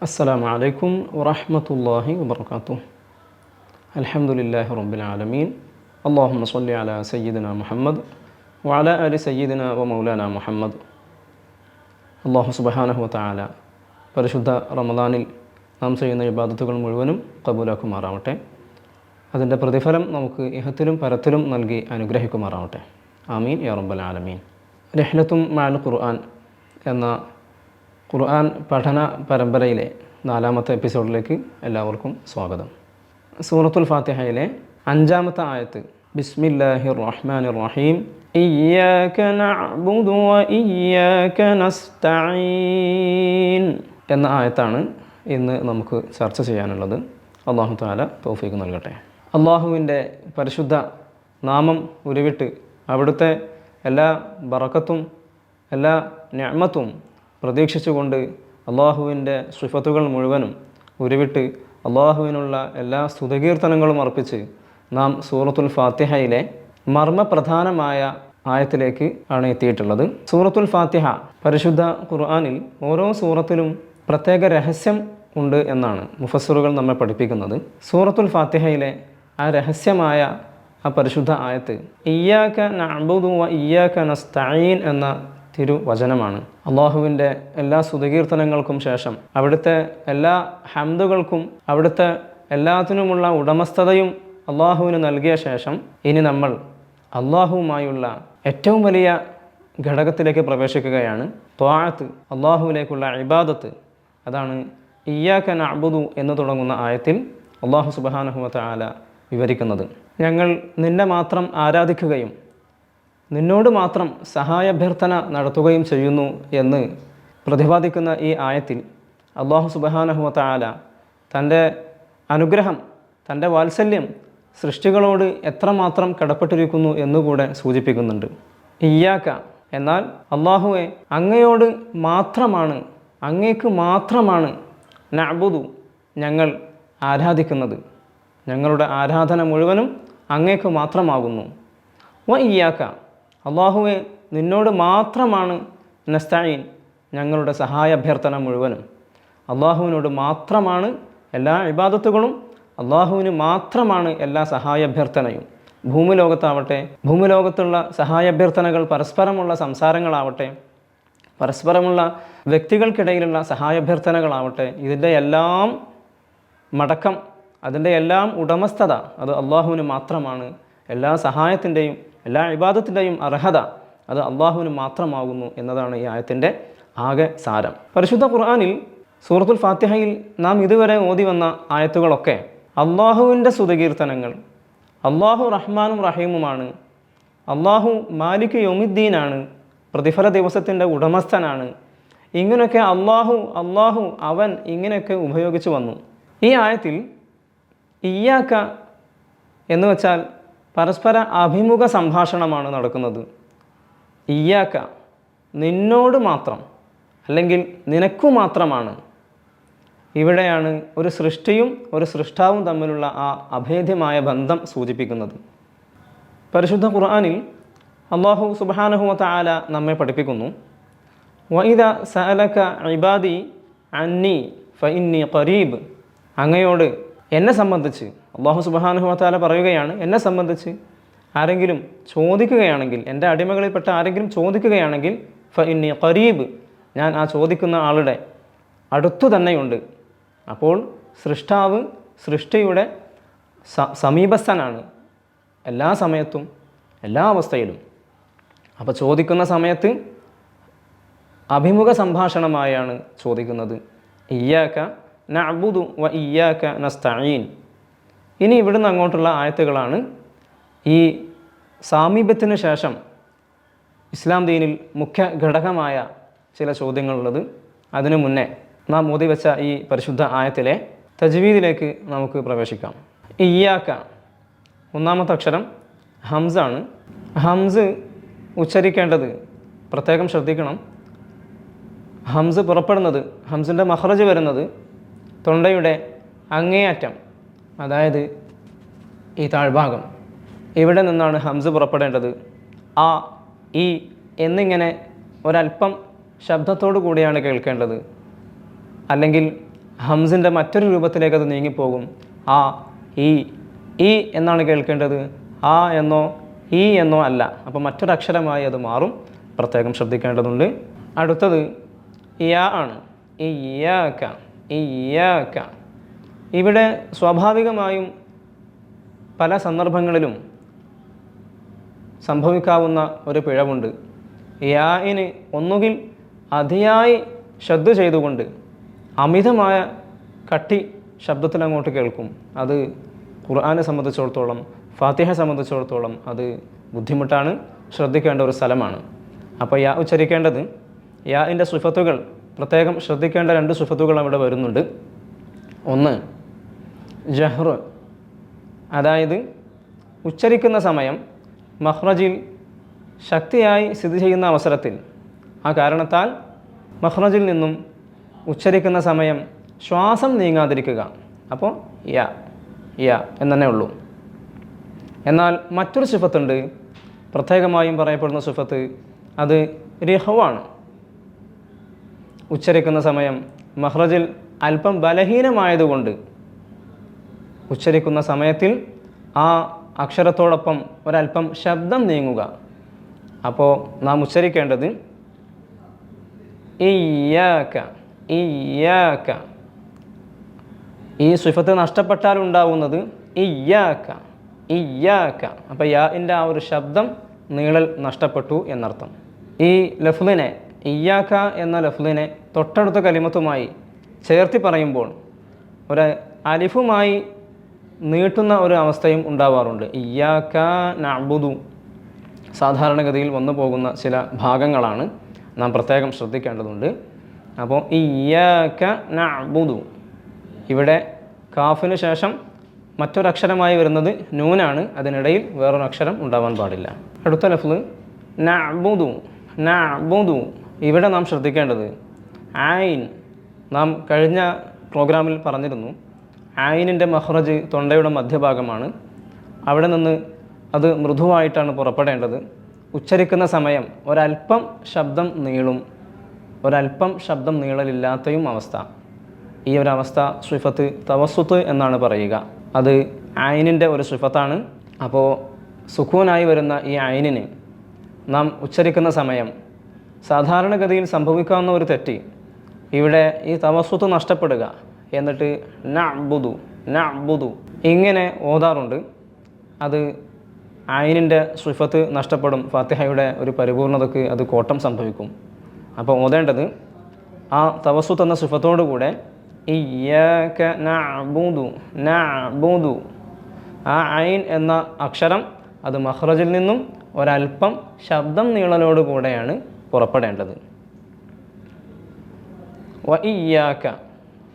السلام عليكم ورحمة الله وبركاته. الحمد لله رب العالمين. اللهم صل على سيدنا محمد وعلى آل سيدنا ومولانا محمد. അള്ളാഹു സുബ്ഹാനഹു വതആല പരിശുദ്ധ റമദാനിൽ നാം ചെയ്യുന്ന ഇബാദത്തുകൾ മുഴുവനും കബൂലാക്കുമാറാവട്ടെ. അതിൻ്റെ പ്രതിഫലം നമുക്ക് ഇഹത്തിലും പരത്തിലും നൽകി അനുഗ്രഹിക്കുമാറാവട്ടെ. ആമീൻ യാ റബ്ബൽ ആലമീൻ. റഹ്ലത്തും മഅൽ ഖുർആൻ എന്ന ഖുർആൻ പഠന പരമ്പരയിലെ 4ാമത്തെ എപ്പിസോഡിലേക്ക് എല്ലാവർക്കും സ്വാഗതം. സൂറത്തുൽ ഫാത്തിഹയിലെ 5ാമത്തെ ആയത്ത് ബിസ്മില്ലാഹിർ റഹ്മാനിർ റഹീം ഇയ്യാക നഅ്ബുദു വ ഇയ്യാക നസ്തഈൻ എന്ന ആയത്താണ് ഇന്ന് നമുക്ക് ചർച്ച ചെയ്യാനുള്ളത്. അല്ലാഹു തആല തൗഫീഖ് നൽകട്ടെ. അല്ലാഹുവിൻ്റെ പരിശുദ്ധ നാമം ഉരുവിട്ട് അവിടുത്തെ എല്ലാ ബറക്കത്തും എല്ലാ നിഅമത്തും പ്രതീക്ഷിച്ചുകൊണ്ട് അള്ളാഹുവിൻ്റെ സിഫത്തുകൾ മുഴുവനും ഉരുവിട്ട് അള്ളാഹുവിനുള്ള എല്ലാ സ്തുതികീർത്തനങ്ങളും അർപ്പിച്ച് നാം സൂറത്തുൽ ഫാത്തിഹയിലെ മർമ്മപ്രധാനമായ ആയത്തിലേക്ക് ആണ് എത്തിയിട്ടുള്ളത്. സൂറത്തുൽ ഫാത്തിഹ പരിശുദ്ധ ഖുർആനിൽ ഓരോ സൂറത്തിലും പ്രത്യേക രഹസ്യം ഉണ്ട് എന്നാണ് മുഫസ്സിറുകൾ നമ്മെ പഠിപ്പിക്കുന്നത്. സൂറത്തുൽ ഫാത്തിഹയിലെ ആ രഹസ്യമായ ആ പരിശുദ്ധ ആയത്ത് ഇയ്യാക നഅ്ബുദു വ ഇയ്യാക നസ്തഈൻ എന്ന തിരുവചനമാണ്. അള്ളാഹുവിൻ്റെ എല്ലാ സ്തുതികീർത്തനങ്ങൾക്കും ശേഷം അവിടുത്തെ എല്ലാ ഹംദുകൾക്കും അവിടുത്തെ എല്ലാത്തിനുമുള്ള ഉടമസ്ഥതയും അള്ളാഹുവിന് നൽകിയ ശേഷം ഇനി നമ്മൾ അള്ളാഹുവുമായുള്ള ഏറ്റവും വലിയ ഘടകത്തിലേക്ക് പ്രവേശിക്കുകയാണ്. ത്വാഅത്ത്, അള്ളാഹുവിലേക്കുള്ള ഇബാദത്ത്. അതാണ് ഇയ്യാക നഅ്ബുദു എന്ന് തുടങ്ങുന്ന ആയത്തിൽ അള്ളാഹു സുബ്ഹാനഹു വതആല വിവരിക്കുന്നത്. ഞങ്ങൾ നിന്നെ മാത്രം ആരാധിക്കുകയും നിന്നോട് മാത്രം സഹായാഭ്യർത്ഥന നടത്തുകയും ചെയ്യുന്നു എന്ന് പ്രതിപാദിക്കുന്ന ഈ ആയത്തിൽ അല്ലാഹു സുബ്ഹാനഹു വതആല തൻ്റെ അനുഗ്രഹം, തൻ്റെ വാത്സല്യം സൃഷ്ടികളോട് എത്രമാത്രം കടപ്പെട്ടിരിക്കുന്നു എന്നുകൂടെ സൂചിപ്പിക്കുന്നുണ്ട്. ഇയ്യാക എന്നാൽ അല്ലാഹുവെ അങ്ങയോട് മാത്രമാണ്, അങ്ങേക്ക് മാത്രമാണ് നഅ്ബുദു ഞങ്ങൾ ആരാധിക്കുന്നത്, ഞങ്ങളുടെ ആരാധന മുഴുവനും അങ്ങേക്ക് മാത്രമാകുന്നു. വ ഇയ്യാക അള്ളാഹുവെ നിന്നോട് മാത്രമാണ് നസ്തഈൻ ഞങ്ങളുടെ സഹായാഭ്യർത്ഥന മുഴുവനും. അള്ളാഹുവിനോട് മാത്രമാണ് എല്ലാ ഇബാദത്തുകളും, അള്ളാഹുവിന് മാത്രമാണ് എല്ലാ സഹായാഭ്യർത്ഥനയും. ഭൂമിലോകത്താവട്ടെ, ഭൂമിലോകത്തുള്ള സഹായാഭ്യർത്ഥനകൾ പരസ്പരമുള്ള സംസാരങ്ങളാവട്ടെ, പരസ്പരമുള്ള വ്യക്തികൾക്കിടയിലുള്ള സഹായാഭ്യർത്ഥനകളാവട്ടെ, ഇതിൻ്റെ എല്ലാം മടക്കം, അതിൻ്റെ എല്ലാം ഉടമസ്ഥത അത് അള്ളാഹുവിന് മാത്രമാണ്. എല്ലാ സഹായത്തിൻ്റെയും എല്ലാ ഇബാദത്തിൻ്റെയും അർഹത അത് അള്ളാഹുവിന് മാത്രമാകുന്നു എന്നതാണ് ഈ ആയത്തിൻ്റെ ആകെ സാരം. പരിശുദ്ധ ഖുർആനിൽ സൂറത്തുൽ ഫാത്തിഹയിൽ നാം ഇതുവരെ ഓതി വന്ന ആയത്തുകളൊക്കെ അള്ളാഹുവിൻ്റെ സ്തുതികീർത്തനങ്ങൾ, അള്ളാഹു റഹ്മാനും റഹീമുമാണ്, അള്ളാഹു മാലിക് യൗമിദ്ദീനാണ്, പ്രതിഫല ദിവസത്തിൻ്റെ ഉടമസ്ഥനാണ്, ഇങ്ങനെയൊക്കെ അള്ളാഹു അവൻ ഇങ്ങനെയൊക്കെ ഉപയോഗിച്ചു വന്നു. ഈ ആയത്തിൽ ഇയ്യാക എന്ന് വെച്ചാൽ പരസ്പര അഭിമുഖ സംഭാഷണമാണ് നടക്കുന്നത്. ഇയ്യാക നിന്നോട് മാത്രം, അല്ലെങ്കിൽ നിനക്കു മാത്രമാണ്. ഇവിടെയാണ് ഒരു സൃഷ്ടിയും ഒരു സൃഷ്ടാവും തമ്മിലുള്ള ആ അഭേദ്യമായ ബന്ധം സൂചിപ്പിക്കുന്നത്. പരിശുദ്ധ ഖുർആനിൽ അല്ലാഹു സുബ്ഹാനഹു വതആല നമ്മെ പഠിപ്പിക്കുന്നു, വഇദാ സഅലക ഇബാദി അന്നി ഫഇന്നി ഖരീബ്. അങ്ങയോട് എന്നെ സംബന്ധിച്ച് അല്ലാഹു സുബ്ഹാനഹു വതആല പറയുകയാണ്, എന്നെ സംബന്ധിച്ച് ആരെങ്കിലും ചോദിക്കുകയാണെങ്കിൽ, എൻ്റെ അടിമകളിൽപ്പെട്ട ആരെങ്കിലും ചോദിക്കുകയാണെങ്കിൽ ഫഇന്നി ഖരീബ്, ഞാൻ ആ ചോദിക്കുന്ന ആളുടെ അടുത്തു തന്നെയുണ്ട്. അപ്പോൾ സൃഷ്ടാവ് സൃഷ്ടിയുടെ സമീപസ്ഥനാണ് എല്ലാ സമയത്തും എല്ലാ അവസ്ഥയിലും. അപ്പോൾ ചോദിക്കുന്ന സമയത്ത് അഭിമുഖ സംഭാഷണമായാണ് ചോദിക്കുന്നത്. ഇയ്യാക നഅ്ബുദു വ ഇയ്യാക നസ്തഈൻ. ഇനി ഇവിടുന്ന് അങ്ങോട്ടുള്ള ആയത്തുകളാണ് ഈ സാമീപ്യത്തിന് ശേഷം ഇസ്ലാം ദീനിൽ മുഖ്യ ഘടകമായ ചില ചോദ്യങ്ങളുള്ളത്. അതിനു മുന്നേ നാം ഓതി വെച്ച ഈ പരിശുദ്ധ ആയത്തിലെ തജ്വീദിലേക്ക് നമുക്ക് പ്രവേശിക്കാം. ഇയ്യാക, ഒന്നാമത്തെ അക്ഷരം ഹംസാണ്. ഹംസ് ഉച്ചരിക്കേണ്ടത് പ്രത്യേകം ശ്രദ്ധിക്കണം. ഹംസ് പുറപ്പെടുന്നത്, ഹംസിൻ്റെ മഖ്റജ് വരുന്നത് തൊണ്ടയുടെ അങ്ങേയറ്റം, അതായത് ഈ താഴ്ഭാഗം, ഇവിടെ നിന്നാണ് ഹംസ് പുറപ്പെടേണ്ടത്. ആ, ഈ എന്നിങ്ങനെ ഒരല്പം ശബ്ദത്തോടു കൂടിയാണ് കേൾക്കേണ്ടത്. അല്ലെങ്കിൽ ഹംസിൻ്റെ മറ്റൊരു രൂപത്തിലേക്ക് അത് നീങ്ങിപ്പോകും. ആ ഈ എന്നാണ് കേൾക്കേണ്ടത്, ആ എന്നോ ഈ എന്നോ അല്ല. അപ്പോൾ മറ്റൊരക്ഷരമായി അത് മാറും, പ്രത്യേകം ശ്രദ്ധിക്കേണ്ടതുണ്ട്. അടുത്തത് യാ ആണ്. ഇയ്യാക, ഇയ്യാക. ഇവിടെ സ്വാഭാവികമായും പല സന്ദർഭങ്ങളിലും സംഭവിക്കാവുന്ന ഒരു പിഴവുണ്ട്. യാഇന് ഒന്നുകിൽ അതിയായി ശ്രദ്ധ ചെയ്തുകൊണ്ട് അമിതമായ കട്ടി ശബ്ദത്തിൽ അങ്ങോട്ട് കേൾക്കും. അത് ഖുർആനെ സംബന്ധിച്ചിടത്തോളം, ഫാത്തിഹ സംബന്ധിച്ചിടത്തോളം അത് ബുദ്ധിമുട്ടാണ്, ശ്രദ്ധിക്കേണ്ട ഒരു സ്ഥലമാണ്. അപ്പോൾ യാ ഉച്ചരിക്കേണ്ടത്, യാഇൻ്റെ സിഫത്തുകൾ പ്രത്യേകം ശ്രദ്ധിക്കേണ്ട 2 സിഫത്തുകൾ അവിടെ വരുന്നുണ്ട്. ഒന്ന് ജഹ്ർ, അതായത് ഉച്ചരിക്കുന്ന സമയം മഖ്റജിൽ ശക്തിയായി സ്ഥിതി ചെയ്യുന്ന അവസരത്തിൽ ആ കാരണത്താൽ മഖ്റജിൽ നിന്നും ഉച്ചരിക്കുന്ന സമയം ശ്വാസം നീങ്ങാതിരിക്കുക. അപ്പോൾ യ യ എന്നെ ഉള്ളൂ. എന്നാൽ മറ്റൊരു സിഫത്തുണ്ട്, പ്രത്യേകമായും പറയപ്പെടുന്ന സിഫത്ത്, അത് റിഹ്വാണ്. ഉച്ചരിക്കുന്ന സമയം മഖ്റജിൽ അല്പം ബലഹീനമായതുകൊണ്ട് ഉച്ചരിക്കുന്ന സമയത്തിൽ ആ അക്ഷരത്തോടൊപ്പം ഒരല്പം ശബ്ദം നീങ്ങുക. അപ്പോൾ നാം ഉച്ചരിക്കേണ്ടത് ഇയ്യാക, ഇയ്യാക. ഈ സിഫത്ത് നഷ്ടപ്പെട്ടാൽ ഉണ്ടാവുന്നത് ഇയ്യാക, ഇയ്യാക. അപ്പോൾ യാഇൻ്റെ ആ ഒരു ശബ്ദം നീളൽ നഷ്ടപ്പെട്ടു എന്നർത്ഥം. ഈ ലഫ്ലിനെ, ഇയ്യാക എന്ന ലഫ്ലിനെ തൊട്ടടുത്ത കലിമത്തുമായി ചേർത്തി പറയുമ്പോൾ ഒരു അലിഫുമായി നീട്ടുന്ന ഒരു അവസ്ഥയും ഉണ്ടാവാറുണ്ട്. ഇയ്യാക നഅ്ബുദു സാധാരണഗതിയിൽ വന്നു പോകുന്ന ചില ഭാഗങ്ങളാണ്, നാം പ്രത്യേകം ശ്രദ്ധിക്കേണ്ടതുണ്ട്. അപ്പോൾ ഇയ്യാക നഅ്ബുദു, ഇവിടെ കാഫിന് ശേഷം മറ്റൊരക്ഷരമായി വരുന്നത് നൂനാണ്, അതിനിടയിൽ വേറൊരു അക്ഷരം ഉണ്ടാവാൻ പാടില്ല. അടുത്ത ലഫ്ല് നഅ്ബുദു, നഅ്ബുദു. ഇവിടെ നാം ശ്രദ്ധിക്കേണ്ടത് ഐൻ. നാം കഴിഞ്ഞ പ്രോഗ്രാമിൽ പറഞ്ഞിരുന്നു, ഐനിൻ്റെ മഖ്റജ് തൊണ്ടയുടെ മധ്യഭാഗമാണ്. അവിടെ നിന്ന് അത് മൃദുവായിട്ടാണ് പുറപ്പെടേണ്ടത്. ഉച്ചരിക്കുന്ന സമയം ഒരല്പം ശബ്ദം നീളും, ഒരല്പം ശബ്ദം നീളലില്ലാത്തയും അവസ്ഥ. ഈ ഒരു അവസ്ഥ സിഫത്ത് തവസ്സുത്ത് എന്നാണ് പറയുക. അത് ഐനിൻ്റെ ഒരു സിഫത്താണ്. അപ്പോൾ സുക്കൂനായി വരുന്ന ഈ ഐനിന് നാം ഉച്ചരിക്കുന്ന സമയം സാധാരണഗതിയിൽ സംഭവിക്കാവുന്ന ഒരു തെറ്റ്, ഇവിടെ ഈ തവസ്സുത്ത് നഷ്ടപ്പെടുക, എന്നിട്ട് നഅ്ബുദു, നഅ്ബുദു ഇങ്ങനെ ഓതാറുണ്ട്. അത് ഐനിൻ്റെ സിഫത്ത് നഷ്ടപ്പെടും, ഫാത്തിഹയുടെ ഒരു പരിപൂർണതയ്ക്ക് അത് കോട്ടം സംഭവിക്കും. അപ്പോൾ ഓതേണ്ടത് ആ തവസ്സുത്ത് എന്ന സിഫത്തോടുകൂടെ ഇയ്യാക നഅ്ബുദു, നഅ്ബുദു. ആ ഐൻ എന്ന അക്ഷരം അത് മഖ്റജിൽ നിന്നും ഒരല്പം ശബ്ദം നീളലോടുകൂടെയാണ് പുറപ്പെടേണ്ടത്. വ ഇയ്യാക,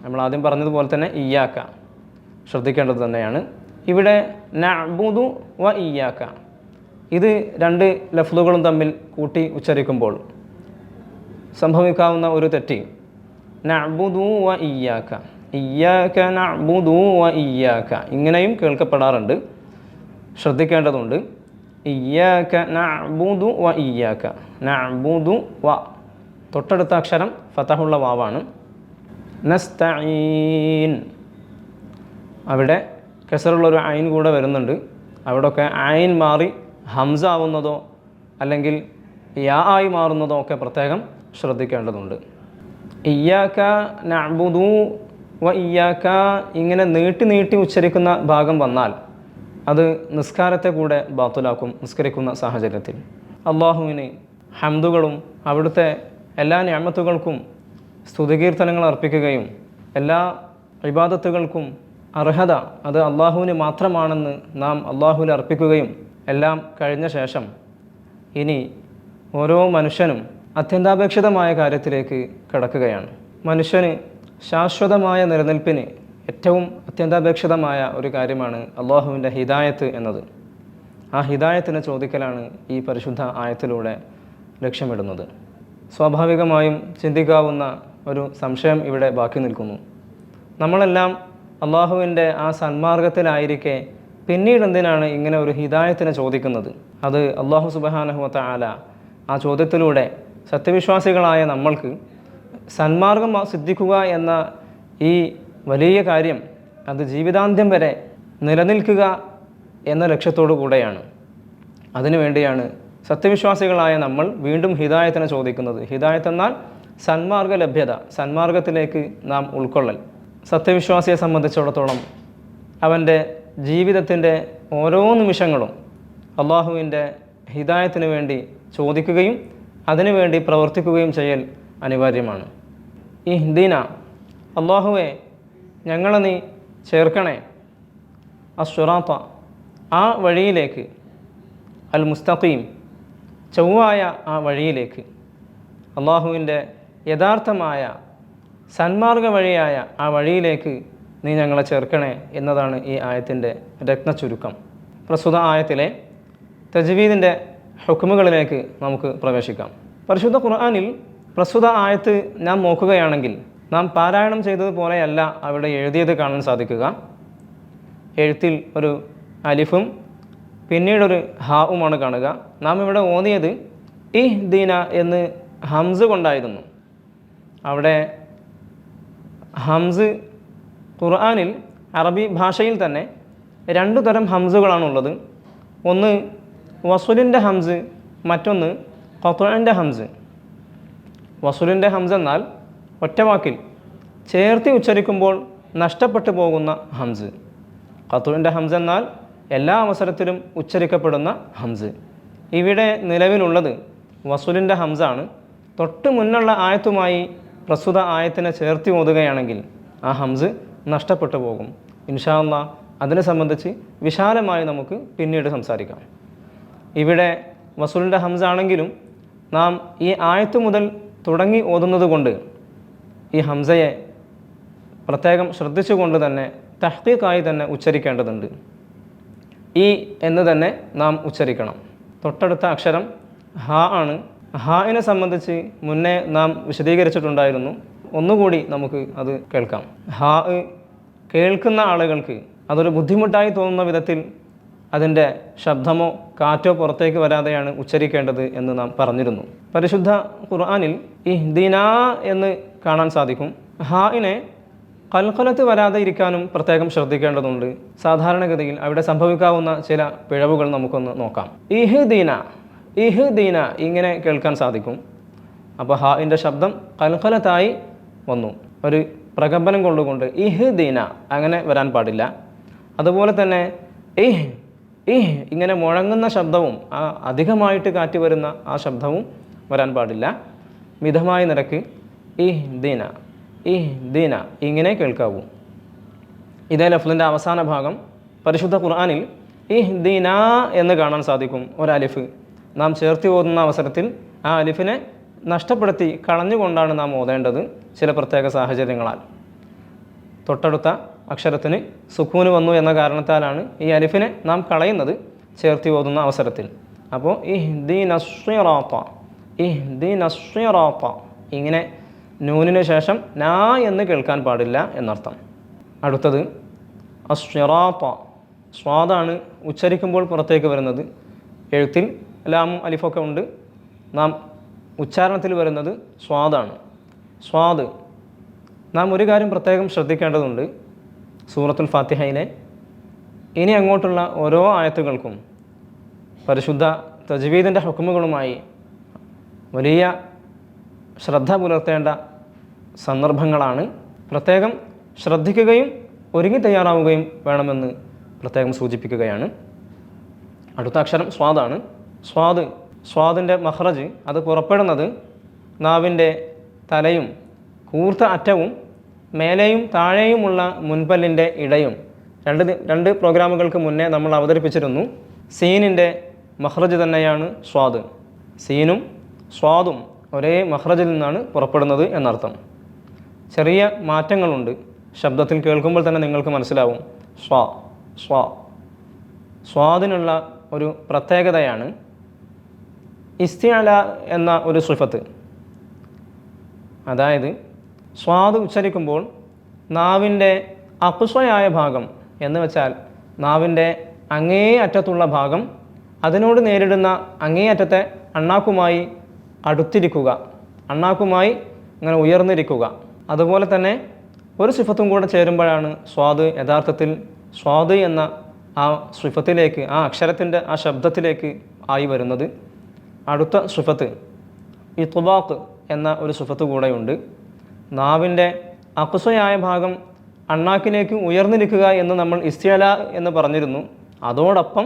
നമ്മൾ ആദ്യം പറഞ്ഞതുപോലെ തന്നെ ഇയ്യാക ശ്രദ്ധിക്കേണ്ടത് തന്നെയാണ്. ഇവിടെ നഅ്ബുദു വ ഇയ്യാക, ഇത് 2 ലഫ്ലുകളും തമ്മിൽ കൂട്ടി ഉച്ചരിക്കുമ്പോൾ സംഭവിക്കാവുന്ന ഒരു തെറ്റ്, നഅ്ബുദു വ ഇയ്യാക, ഇയ്യാക നഅ്ബുദു വ ഇയ്യാക ഇങ്ങനെയും കേൾക്കപ്പെടാറുണ്ട്, ശ്രദ്ധിക്കേണ്ടതുണ്ട്. ഇയ്യാക നഅ്ബുദു വ ഇയ്യാക, നഅ്ബുദു വ തൊട്ടടുത്ത അക്ഷരം ഫതഹുള്ള വാവാണ്. നസ്തഈൻ, അവിടെ കസറുള്ളൊരു ഐൻ കൂടെ വരുന്നുണ്ട്. അവിടെയൊക്കെ ഐൻ മാറി ഹംസ ആവുന്നതോ അല്ലെങ്കിൽ യാ ആയി മാറുന്നതോ ഒക്കെ പ്രത്യേകം ശ്രദ്ധിക്കേണ്ടതുണ്ട്. ഇയ്യാക നഅ്ബുദു വ ഇയ്യാക ഇങ്ങനെ നീട്ടി നീട്ടി ഉച്ചരിക്കുന്ന ഭാഗം വന്നാൽ അത് നിസ്കാരത്തെ കൂടെ ബാത്തുലാക്കും. നിസ്കരിക്കുന്ന സാഹചര്യത്തിൽ അള്ളാഹുവിന് ഹംദുകളും അവിടുത്തെ എല്ലാ നിഅമത്തുകൾക്കും സ്തുതികീർത്തനങ്ങൾ അർപ്പിക്കുകയും എല്ലാ ഇബാദത്തുകൾക്കും അർഹത അത് അള്ളാഹുവിന് മാത്രമാണെന്ന് നാം അള്ളാഹുവിൽ അർപ്പിക്കുകയും എല്ലാം കഴിഞ്ഞ ശേഷം ഇനി ഓരോ മനുഷ്യനും അത്യന്താപേക്ഷിതമായ കാര്യത്തിലേക്ക് കടക്കുകയാണ്. മനുഷ്യന് ശാശ്വതമായ നിലനിൽപ്പിന് ഏറ്റവും അത്യന്താപേക്ഷിതമായ ഒരു കാര്യമാണ് അള്ളാഹുവിൻ്റെ ഹിദായത്ത് എന്നത്. ആ ഹിദായത്തിനെ ചോദിക്കലാണ് ഈ പരിശുദ്ധ ആയത്തിലൂടെ ലക്ഷ്യമിടുന്നത്. സ്വാഭാവികമായും ചിന്തിക്കാവുന്ന ഒരു സംശയം ഇവിടെ ബാക്കി നിൽക്കുന്നു. നമ്മളെല്ലാം അള്ളാഹുവിൻ്റെ ആ സന്മാർഗത്തിലായിരിക്കെ പിന്നീട് എന്തിനാണ് ഇങ്ങനെ ഒരു ഹിദായത്തിനെ ചോദിക്കുന്നത്? അത് അള്ളാഹു സുബ്ഹാനഹു വ തആല ആ ചോദ്യത്തിലൂടെ സത്യവിശ്വാസികളായ നമ്മൾക്ക് സന്മാർഗം സിദ്ധിക്കുക എന്ന ഈ വലിയ കാര്യം അത് ജീവിതാന്ത്യം വരെ നിലനിൽക്കുക എന്ന ലക്ഷ്യത്തോടു കൂടെയാണ്. അതിനുവേണ്ടിയാണ് സത്യവിശ്വാസികളായ നമ്മൾ വീണ്ടും ഹിദായത്തിനെ ചോദിക്കുന്നത്. ഹിദായത്ത് എന്നാൽ സന്മാർഗ ലഭ്യത, സന്മാർഗത്തിലേക്ക് നാം ഉൾക്കൊള്ളൽ. സത്യവിശ്വാസിയെ സംബന്ധിച്ചിടത്തോളം അവൻ്റെ ജീവിതത്തിൻ്റെ ഓരോ നിമിഷങ്ങളും അള്ളാഹുവിൻ്റെ ഹിദായത്തിന് വേണ്ടി ചോദിക്കുകയും അതിനുവേണ്ടി പ്രവർത്തിക്കുകയും ചെയ്യൽ അനിവാര്യമാണ്. ഇഹ്ദിന, അള്ളാഹുവെ ഞങ്ങളെ നീ ചേർക്കണേ, അസ്സുറാത്ത, ആ വഴിയിലേക്ക്, അൽ മുസ്തഖീം, ചൊവ്വായ ആ വഴിയിലേക്ക്, അള്ളാഹുവിൻ്റെ യഥാർത്ഥമായ സന്മാർഗ വഴിയായ ആ വഴിയിലേക്ക് നീ ഞങ്ങളെ ചേർക്കണേ എന്നതാണ് ഈ ആയത്തിൻ്റെ രത്നച്ചുരുക്കം. പ്രസ്തുത ആയത്തിലെ തജ്വീദിൻ്റെ ഹുക്മുകളിലേക്ക് നമുക്ക് പ്രവേശിക്കാം. പരിശുദ്ധ ഖുർആനിൽ പ്രസ്തുത ആയത്ത് നാം നോക്കുകയാണെങ്കിൽ നാം പാരായണം ചെയ്തതുപോലെയല്ല അവിടെ എഴുതിയത് കാണാൻ സാധിക്കുക. എഴുത്തിൽ ഒരു അലിഫും പിന്നീടൊരു ഹാവുമാണ് കാണുക. നാം ഇവിടെ ഓതിയത് ഇഹ്ദിന എന്ന് ഹംസ് കൊണ്ടായിരുന്നു. അവിടെ ഹംസ് ഖുർആനിൽ അറബി ഭാഷയിൽ തന്നെ രണ്ടു തരം ഹംസുകളാണുള്ളത്. ഒന്ന് വസുലിൻ്റെ ഹംസ്, മറ്റൊന്ന് ഖത്ഇൻ്റെ ഹംസ്. വസുലിൻ്റെ ഹംസ് എന്നാൽ ഒറ്റവാക്കിൽ ചേർത്തി ഉച്ചരിക്കുമ്പോൾ നഷ്ടപ്പെട്ടു പോകുന്ന ഹംസ്. ഖത്ഇൻ്റെ ഹംസ് എന്നാൽ എല്ലാ അവസരത്തിലും ഉച്ചരിക്കപ്പെടുന്ന ഹംസ്. ഇവിടെ നിലവിലുള്ളത് വസുലിൻ്റെ ഹംസാണ്. തൊട്ട് മുന്നുള്ള ആയത്തുമായി പ്രസ്തുത ആയത്തിനെ ചേർത്തി ഓതുകയാണെങ്കിൽ ആ ഹംസ് നഷ്ടപ്പെട്ടു പോകും. ഇൻഷാ അല്ലാഹ് അതിനെ സംബന്ധിച്ച് വിശാലമായി നമുക്ക് പിന്നീട് സംസാരിക്കാം. ഇവിടെ വസുലിൻ്റെ ഹംസ ആണെങ്കിലും നാം ഈ ആയത്ത് മുതൽ തുടങ്ങി ഓതുന്നത് കൊണ്ട് ഈ ഹംസയെ പ്രത്യേകം ശ്രദ്ധിച്ചുകൊണ്ട് തന്നെ തഹ്ഖീഖായി തന്നെ ഉച്ചരിക്കേണ്ടതുണ്ട്. ഈ എന്ന് തന്നെ നാം ഉച്ചരിക്കണം. തൊട്ടടുത്ത അക്ഷരം ഹ ആണ്. ഹായിനെ സംബന്ധിച്ച് മുന്നേ നാം വിശദീകരിച്ചിട്ടുണ്ടായിരുന്നു. ഒന്നുകൂടി നമുക്ക് അത് കേൾക്കാം. ഹാ കേൾക്കുന്ന ആളുകൾക്ക് അതൊരു ബുദ്ധിമുട്ടായി തോന്നുന്ന വിധത്തിൽ അതിൻ്റെ ശബ്ദമോ കാറ്റോ പുറത്തേക്ക് വരാതെയാണ് ഉച്ചരിക്കേണ്ടത് എന്ന് നാം പറഞ്ഞിരുന്നു. പരിശുദ്ധ ഖുർആനിൽ ഇഹ്ദിന എന്ന് കാണാൻ സാധിക്കും. ഹായിനെ കൽഖലത്ത് വരാതെ ഇരിക്കാനും പ്രത്യേകം ശ്രദ്ധിക്കേണ്ടതുണ്ട്. സാധാരണഗതിയിൽ അവിടെ സംഭവിക്കാവുന്ന ചില പിഴവുകൾ നമുക്കൊന്ന് നോക്കാം. ഇഹ്ദിന, ഇഹ്ദിന ഇങ്ങനെ കേൾക്കാൻ സാധിക്കും. അപ്പോൾ ഹായിൻ്റെ ശബ്ദം കൽഖലത്തായി വന്നു. ഒരു പ്രകമ്പനം കൊണ്ടുകൊണ്ട് ഇഹ്ദിന അങ്ങനെ വരാൻ പാടില്ല. അതുപോലെ തന്നെ ഇഹ് ഇങ്ങനെ മുഴങ്ങുന്ന ശബ്ദവും അധികമായിട്ട് കാറ്റ് വരുന്ന ആ ശബ്ദവും വരാൻ പാടില്ല. മിതമായ നിരക്ക് ഇഹ്ദിന, ഇഹ്ദിന ഇങ്ങനെ കേൾക്കാവൂ. ഇതേ ലഫ്ലിൻ്റെ അവസാന ഭാഗം പരിശുദ്ധ ഖുർആനിൽ ഇഹ്ദിന എന്ന് കാണാൻ സാധിക്കും. ഒരലിഫ് നാം ചേർത്തി ഓതുന്ന അവസരത്തിൽ ആ അലിഫിനെ നഷ്ടപ്പെടുത്തി കളഞ്ഞുകൊണ്ടാണ് നാം ഓതേണ്ടത് ചില പ്രത്യേക സാഹചര്യങ്ങളാൽ. തൊട്ടടുത്ത അക്ഷരത്തിന് സുക്കൂന് വന്നു എന്ന കാരണത്താലാണ് ഈ അലിഫിനെ നാം കളയുന്നത് ചേർത്തി ഓതുന്ന അവസരത്തിൽ. അപ്പോൾ ഇഹ്ദിന സ്വിറാത്ത, ഇഹ്ദിന സ്വിറാത്ത ഇങ്ങനെ നൂനിന് ശേഷം നാ എന്ന് കേൾക്കാൻ പാടില്ല എന്നർത്ഥം. അടുത്തത് അസ്വിറാത്ത, സ്വാദാണ് ഉച്ചരിക്കുമ്പോൾ പുറത്തേക്ക് വരുന്നത്. എഴുത്തിൽ ലാമും അലിഫൊക്കെ ഉണ്ട്. നാം ഉച്ചാരണത്തിൽ വരുന്നത് സ്വാദാണ്. സ്വാദ് നാം ഒരു കാര്യം പ്രത്യേകം ശ്രദ്ധിക്കേണ്ടതുണ്ട്. സൂറത്തുൽ ഫാത്തിഹയിലെ ഇനി അങ്ങോട്ടുള്ള ഓരോ ആയത്തുകൾക്കും പരിശുദ്ധ തജ്വീദിൻ്റെ ഹുക്മുകളുമായി വലിയ ശ്രദ്ധ പുലർത്തേണ്ട സന്ദർഭങ്ങളാണ്. പ്രത്യേകം ശ്രദ്ധിക്കുകയും ഒരുങ്ങി തയ്യാറാവുകയും വേണമെന്ന് പ്രത്യേകം സൂചിപ്പിക്കുകയാണ്. അടുത്ത അക്ഷരം സ്വാദാണ്. സ്വാദിൻ്റെ മഖ്റജ് അത് പുറപ്പെടുന്നത് നാവിൻ്റെ തലയും കൂർത്ത അറ്റവും മേലെയും താഴെയുമുള്ള മുൻപല്ലിൻ്റെ ഇടയും. രണ്ട് പ്രോഗ്രാമുകൾക്ക് മുന്നേ നമ്മൾ അവതരിപ്പിച്ചിരുന്നു. സീനിൻ്റെ മഖ്റജ് തന്നെയാണ് സ്വാദ്. സീനും സ്വാദും ഒരേ മഖ്റജിൽ നിന്നാണ് പുറപ്പെടുന്നത് എന്നർത്ഥം. ചെറിയ മാറ്റങ്ങളുണ്ട്. ശബ്ദത്തിൽ കേൾക്കുമ്പോൾ തന്നെ നിങ്ങൾക്ക് മനസ്സിലാവും. സ്വാദിനുള്ള ഒരു പ്രത്യേകതയാണ് ഇസ്തിഅല എന്ന ഒരു സിഫത്ത്. അതായത് സ്വാദ് ഉച്ചരിക്കുമ്പോൾ നാവിൻ്റെ അഖ്സയായ ഭാഗം എന്ന് വെച്ചാൽ നാവിൻ്റെ അങ്ങേ അറ്റത്തുള്ള ഭാഗം അതിനോട് നേരിടുന്ന അങ്ങേ അറ്റത്തെ അണ്ണാക്കുമായി അടുത്തിരിക്കുക, അണ്ണാക്കുമായി ഇങ്ങനെ ഉയർന്നിരിക്കുക. അതുപോലെ തന്നെ ഒരു സിഫത്തും കൂടെ ചേരുമ്പോഴാണ് സ്വാദ് യഥാർത്ഥത്തിൽ സ്വാദ് എന്ന ആ സിഫത്തിലേക്ക്, ആ അക്ഷരത്തിൻ്റെ ആ ശബ്ദത്തിലേക്ക് ആയി വരുന്നത്. അടുത്ത സിഫത്ത് ഇത്ബാഖ് എന്ന ഒരു സിഫത്ത് കൂടെയുണ്ട്. നാവിൻ്റെ അഖ്സയായ ഭാഗം അണ്ണാക്കിലേക്ക് ഉയർന്നിരിക്കുക എന്ന് നമ്മൾ ഇസ്തിഅല എന്ന് പറഞ്ഞിരുന്നു. അതോടൊപ്പം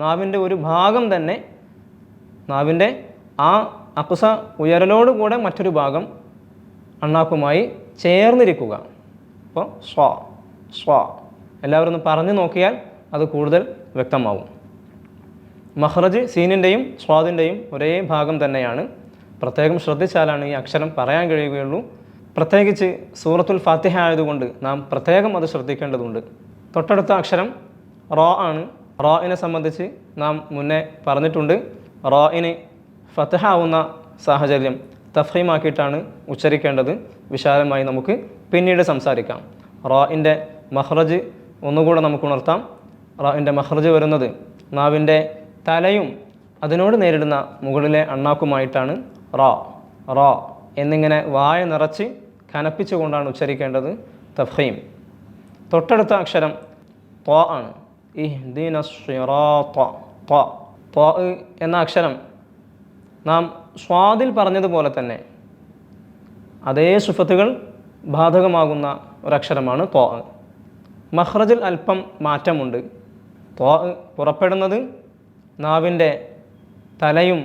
നാവിൻ്റെ ഒരു ഭാഗം തന്നെ, നാവിൻ്റെ ആ അഖ്സ ഉയരലോടുകൂടെ മറ്റൊരു ഭാഗം അണ്ണാക്കുമായി ചേർന്നിരിക്കുക. അപ്പോൾ സ്വാ സ്വാ എല്ലാവരും ഒന്ന് പറഞ്ഞു നോക്കിയാൽ അത് കൂടുതൽ വ്യക്തമാവും. മഖ്റജ് സീനിൻ്റെയും സ്വാദിൻ്റെയും ഒരേ ഭാഗം തന്നെയാണ്. പ്രത്യേകം ശ്രദ്ധിച്ചാലാണ് ഈ അക്ഷരം പറയാൻ കഴിയുകയുള്ളൂ. പ്രത്യേകിച്ച് സൂറത്തുൽ ഫാത്തിഹ ആയതുകൊണ്ട് നാം പ്രത്യേകം അത് ശ്രദ്ധിക്കേണ്ടതുണ്ട്. തൊട്ടടുത്ത അക്ഷരം റോ ആണ്. റോയിനെ സംബന്ധിച്ച് നാം മുന്നേ പറഞ്ഞിട്ടുണ്ട്. റോയിന് ഫത്ഹ ആവുന്ന സാഹചര്യം തഫ്ഹീമാക്കിയിട്ടാണ് ഉച്ചരിക്കേണ്ടത്. വിശാലമായി നമുക്ക് പിന്നീട് സംസാരിക്കാം. റോയിൻ്റെ മഖ്റജ് ഒന്നുകൂടെ നമുക്ക് ഉണർത്താം. റോയിൻ്റെ മഖ്റജ് വരുന്നത് നാവിൻ്റെ തലയും അതിനോട് നേരിടുന്ന മുകളിലെ അണ്ണാക്കുമായിട്ടാണ്. റോ റോ എന്നിങ്ങനെ വായ നിറച്ച് കനപ്പിച്ചുകൊണ്ടാണ് ഉച്ചരിക്കേണ്ടത്. തഫ്ഹീം. തൊട്ടടുത്ത അക്ഷരം ത്വ ആണ്. ഇഹ്ദിന സിറാത്ത. ത്വ എന്ന അക്ഷരം നാം സ്വാദിൽ പറഞ്ഞതുപോലെ തന്നെ അതേ സിഫത്തുകൾ ബാധകമാകുന്ന ഒരക്ഷരമാണ് ത്വ. മഖ്റജിൽ അല്പം മാറ്റമുണ്ട്. ത്വ പുറപ്പെടുന്നത് നാവിൻ്റെ തലയും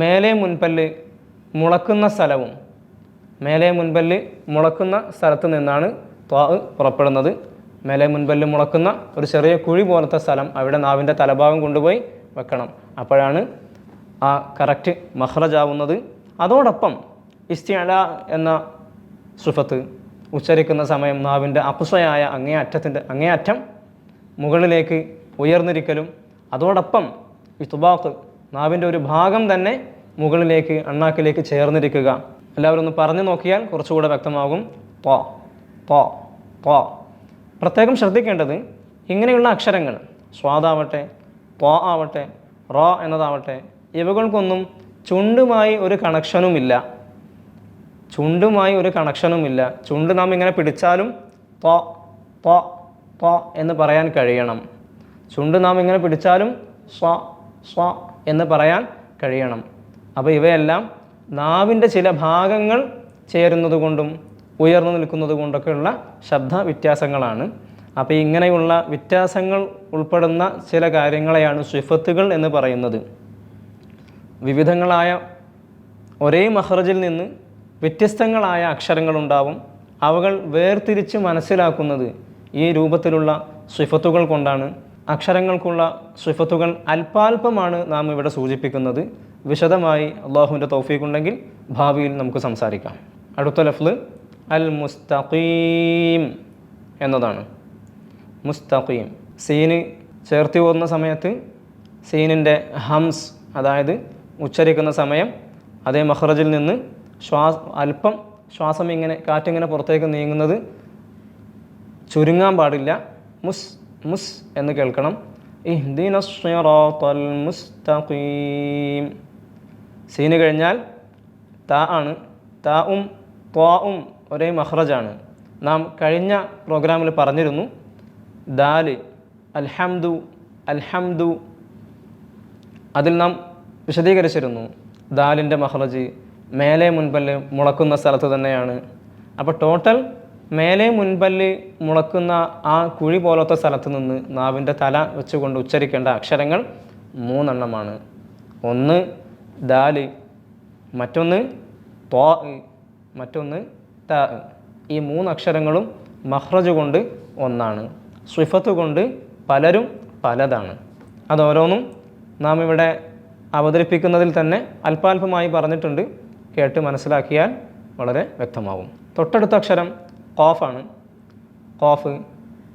മേലെ മുൻപല്ല് മുളക്കുന്ന സ്ഥലവും, മേലെ മുൻപല്ല് മുളക്കുന്ന സ്ഥലത്ത് നിന്നാണ് ത്വ പുറപ്പെടുന്നത്. മേലെ മുൻപല്ല് മുളക്കുന്ന ഒരു ചെറിയ കുഴി പോലത്തെ സ്ഥലം, അവിടെ നാവിൻ്റെ തലഭാഗം കൊണ്ടുപോയി വെക്കണം. അപ്പോഴാണ് ആ കറക്റ്റ് മഖ്റജാവുന്നത്. അതോടൊപ്പം ഇസ്തിഅല എന്ന സിഫത്ത് ഉച്ചരിക്കുന്ന സമയം നാവിൻ്റെ അഖ്സയായ അങ്ങേയറ്റം മുകളിലേക്ക് ഉയർന്നിരിക്കലും, അതോടൊപ്പം ഇത്ബാഖ് നാവിൻ്റെ ഒരു ഭാഗം തന്നെ മുകളിലേക്ക് അണ്ണാക്കിലേക്ക് ചേർന്നിരിക്കുക. എല്ലാവരും ഒന്ന് പറഞ്ഞു നോക്കിയാൽ കുറച്ചുകൂടെ വ്യക്തമാകും. ത്വ ത്വ ത്വ. പ്രത്യേകം ശ്രദ്ധിക്കേണ്ടത് ഇങ്ങനെയുള്ള അക്ഷരങ്ങൾ സ്വാദാവട്ടെ, ത്വ ആവട്ടെ, റോ എന്നതാവട്ടെ, ഇവകൾക്കൊന്നും ചുണ്ടുമായി ഒരു കണക്ഷനുമില്ല. ചുണ്ട് നാം ഇങ്ങനെ പിടിച്ചാലും ത്വ ത്വ ത്വ എന്ന് പറയാൻ കഴിയണം. ചുണ്ട് നാം ഇങ്ങനെ പിടിച്ചാലും സ്വ സ്വ എന്ന് പറയാൻ കഴിയണം. അപ്പോൾ ഇവയെല്ലാം നാവിൻ്റെ ചില ഭാഗങ്ങൾ ചേരുന്നത് കൊണ്ടും ഉയർന്നു നിൽക്കുന്നത് കൊണ്ടൊക്കെയുള്ള ശബ്ദ വ്യത്യാസങ്ങളാണ്. അപ്പോൾ ഇങ്ങനെയുള്ള വ്യത്യാസങ്ങൾ ഉൾപ്പെടുന്ന ചില കാര്യങ്ങളെയാണ് സിഫത്തുകൾ എന്ന് പറയുന്നത്. വിവിധങ്ങളായ ഒരേ മഖ്റജിൽ നിന്ന് വ്യത്യസ്തങ്ങളായ അക്ഷരങ്ങളുണ്ടാവും. അവകൾ വേർതിരിച്ച് മനസ്സിലാക്കുന്നത് ഈ രൂപത്തിലുള്ള സിഫത്തുകൾ കൊണ്ടാണ്. അക്ഷരങ്ങൾക്കുള്ള സിഫത്തുകൾ അല്പാൽപമാണ് നാം ഇവിടെ സൂചിപ്പിക്കുന്നത്. വിശദമായി അള്ളാഹുവിൻ്റെ തൗഫീഖ് ഉണ്ടെങ്കിൽ ഭാവിയിൽ നമുക്ക് സംസാരിക്കാം. അടുത്ത ലഫ്ള് അൽ മുസ്തഖീം എന്നതാണ്. മുസ്തഖീം സീന് ചേർത്തി ഓതുന്ന സമയത്ത് സീനിൻ്റെ ഹംസ്, അതായത് ഉച്ചരിക്കുന്ന സമയം അതേ മഖ്റജിൽ നിന്ന് അല്പം ശ്വാസം ഇങ്ങനെ കാറ്റിങ്ങനെ പുറത്തേക്ക് നീങ്ങുന്നത് ചുരുങ്ങാൻ പാടില്ല. മുസ് മുസ് എന്ന് കേൾക്കണം. ഇഹ്ദിനസ് സിറാത്തൽ മുസ്തഖീം. സീന് കഴിഞ്ഞാൽ താ ആണ്. താവും ത്വാവും ഒരേ മഖ്റജാണ്. നാം കഴിഞ്ഞ പ്രോഗ്രാമിൽ പറഞ്ഞിരുന്നു. ദാല് അൽഹംദു അൽഹംദു അതിൽ നാം വിശദീകരിച്ചിരുന്നു. ദാലിൻ്റെ മഖ്റജ് മേലെ മുൻപല്ല് മുളക്കുന്ന സ്ഥലത്ത് തന്നെയാണ്. അപ്പോൾ ടോട്ടൽ മേലെ മുൻപല്ല് മുളക്കുന്ന ആ കുഴി പോലത്തെ സ്ഥലത്ത് നിന്ന് നാവിൻ്റെ തല വെച്ചുകൊണ്ട് ഉച്ചരിക്കേണ്ട അക്ഷരങ്ങൾ 3 എണ്ണമാണ്. ഒന്ന് ദാല്, മറ്റൊന്ന് ത്വാ, മറ്റൊന്ന് താ. ഈ 3 അക്ഷരങ്ങളും മഖ്റജ് കൊണ്ട് ഒന്നാണ്, സിഫത്ത് കൊണ്ട് പലരും പലതാണ്. അതോരോന്നും നാം ഇവിടെ അവതരിപ്പിക്കുന്നതിൽ തന്നെ അല്പാൽപമായി പറഞ്ഞിട്ടുണ്ട്. കേട്ട് മനസ്സിലാക്കിയാൽ വളരെ വ്യക്തമാവും. തൊട്ടടുത്ത അക്ഷരം ഖാഫാണ്. ഖാഫ്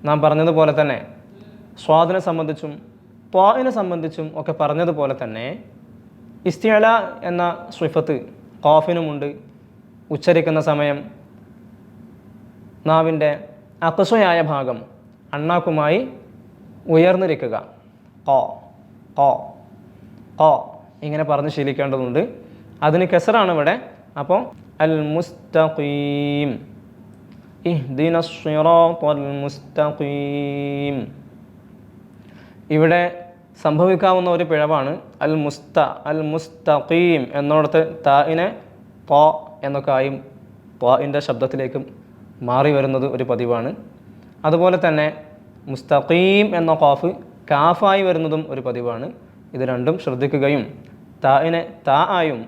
നാം പറഞ്ഞതുപോലെ തന്നെ സ്വാദിനെ സംബന്ധിച്ചും ത്വാഇനെ സംബന്ധിച്ചും ഒക്കെ പറഞ്ഞതുപോലെ തന്നെ ഇസ്തിഅല എന്ന സിഫത്ത് ഖാഫിനുമുണ്ട്. ഉച്ചരിക്കുന്ന സമയം നാവിൻ്റെ അഖ്സയായ ഭാഗം അണ്ണാക്കുമായി ഉയർന്നിരിക്കുക. ഖ ഖ ഖ ഇങ്ങനെ പറഞ്ഞ് ശീലിക്കേണ്ടതുണ്ട്. അതിന് കെസറാണ് ഇവിടെ. അപ്പോൾ അൽ മുസ്തഖീം. ഇഹ്ദിനസ് സിറാത്തൽ മുസ്തഖീം. ഇവിടെ സംഭവിക്കാവുന്ന ഒരു പിഴവാണ് അൽ മുസ്തഖീം എന്നോടത്ത് താഇനെ ത എന്നൊക്കെ ആയും ത്വാഇൻ്റെ ശബ്ദത്തിലേക്കും മാറി വരുന്നത് ഒരു പതിവാണ്. അതുപോലെ തന്നെ മുസ്തഖീം എന്ന ഖാഫ് കാഫായി വരുന്നതും ഒരു പതിവാണ്. ഇത് രണ്ടും ശ്രദ്ധിക്കുകയും താഇനെ താ ആയും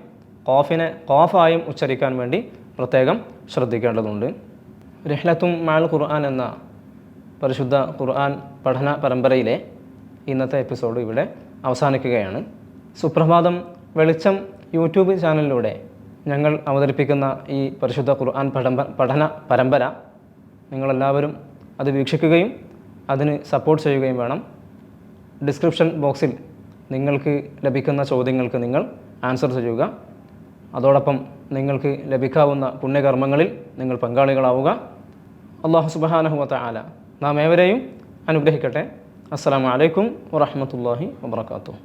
ഖാഫിനെ ഖാഫായും ഉച്ചരിക്കാൻ വേണ്ടി പ്രത്യേകം ശ്രദ്ധിക്കേണ്ടതുണ്ട്. റിഹ്ലത്തും മഅൽ ഖുർആൻ എന്ന പരിശുദ്ധ ഖുർആൻ പഠന പരമ്പരയിലെ ഇന്നത്തെ എപ്പിസോഡ് ഇവിടെ അവസാനിക്കുകയാണ്. സുപ്രഭാതം വെളിച്ചം യൂട്യൂബ് ചാനലിലൂടെ ഞങ്ങൾ അവതരിപ്പിക്കുന്ന ഈ പരിശുദ്ധ ഖുർആൻ പഠന പരമ്പര നിങ്ങളെല്ലാവരും അത് വീക്ഷിക്കുകയും അതിന് സപ്പോർട്ട് ചെയ്യുകയും വേണം. ഡിസ്ക്രിപ്ഷൻ ബോക്സിൽ നിങ്ങൾക്ക് ലഭിക്കുന്ന ചോദ്യങ്ങൾക്ക് നിങ്ങൾ ആൻസർ ചെയ്യുക. അതോടൊപ്പം നിങ്ങൾക്ക് ലഭിക്കാവുന്ന പുണ്യകർമ്മങ്ങളിൽ നിങ്ങൾ പങ്കാളികളാവുക. അല്ലാഹു സുബ്ഹാനഹു വ തആല നാം ഏവരെയും അനുഗ്രഹിക്കട്ടെ. അസ്സലാമു അലൈക്കും വറഹ്മത്തുള്ളാഹി വബറകാതുഹു.